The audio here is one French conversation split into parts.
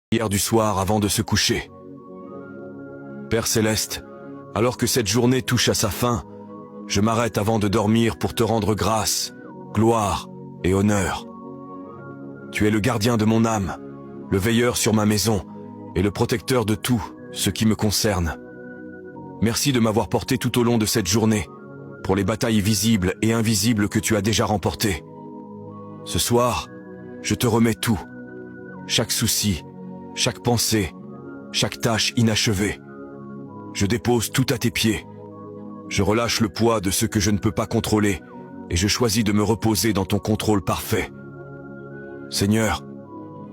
prière du soir avant de se coucher. Père Céleste, alors que cette journée touche à sa fin, je m'arrête avant de dormir pour te rendre grâce, gloire et honneur. Tu es le gardien de mon âme, le veilleur sur ma maison et le protecteur de tout ce qui me concerne. Merci de m'avoir porté tout au long de cette journée, pour les batailles visibles et invisibles que tu as déjà remportées. Ce soir, je te remets tout, chaque souci, chaque pensée, chaque tâche inachevée. Je dépose tout à tes pieds. Je relâche le poids de ce que je ne peux pas contrôler et je choisis de me reposer dans ton contrôle parfait. Seigneur,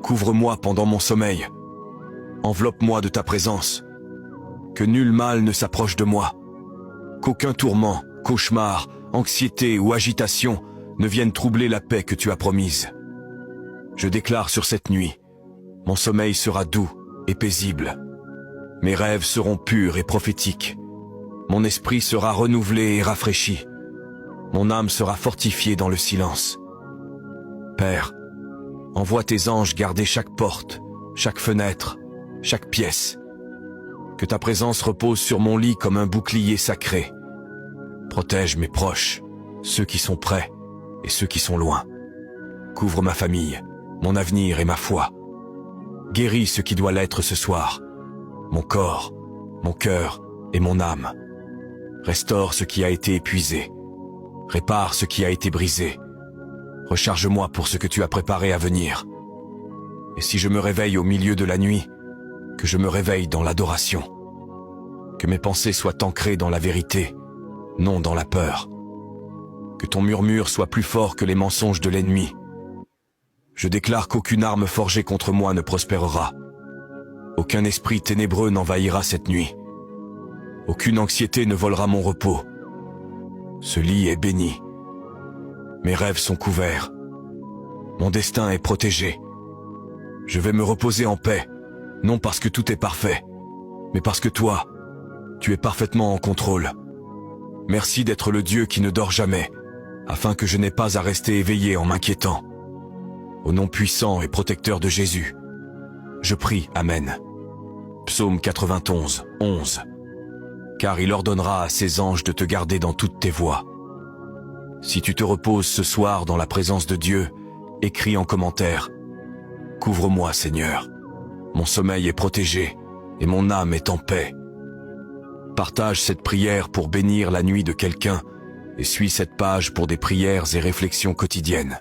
couvre-moi pendant mon sommeil. Enveloppe-moi de ta présence. Que nul mal ne s'approche de moi. Qu'aucun tourment, cauchemar, anxiété ou agitation ne viennent troubler la paix que tu as promise. Je déclare sur cette nuit, mon sommeil sera doux et paisible. Mes rêves seront purs et prophétiques. Mon esprit sera renouvelé et rafraîchi. Mon âme sera fortifiée dans le silence. Père, envoie tes anges garder chaque porte, chaque fenêtre, chaque pièce. Que ta présence repose sur mon lit comme un bouclier sacré. Protège mes proches, ceux qui sont près et ceux qui sont loin. Couvre ma famille, mon avenir et ma foi. Guéris ce qui doit l'être ce soir. Mon corps, mon cœur et mon âme. Restaure ce qui a été épuisé. Répare ce qui a été brisé. Recharge-moi pour ce que tu as préparé à venir. Et si je me réveille au milieu de la nuit, que je me réveille dans l'adoration. Que mes pensées soient ancrées dans la vérité, non dans la peur. Que ton murmure soit plus fort que les mensonges de l'ennemi. Je déclare qu'aucune arme forgée contre moi ne prospérera. Aucun esprit ténébreux n'envahira cette nuit. Aucune anxiété ne volera mon repos. Ce lit est béni. Mes rêves sont couverts. Mon destin est protégé. Je vais me reposer en paix, non parce que tout est parfait, mais parce que toi, tu es parfaitement en contrôle. Merci d'être le Dieu qui ne dort jamais, afin que je n'ai pas à rester éveillé en m'inquiétant. Au nom puissant et protecteur de Jésus, je prie, Amen. Psaume 91, 11. Car il ordonnera à ses anges de te garder dans toutes tes voies. Si tu te reposes ce soir dans la présence de Dieu, écris en commentaire. Couvre-moi, Seigneur. Mon sommeil est protégé et mon âme est en paix. Partage cette prière pour bénir la nuit de quelqu'un et suis cette page pour des prières et réflexions quotidiennes.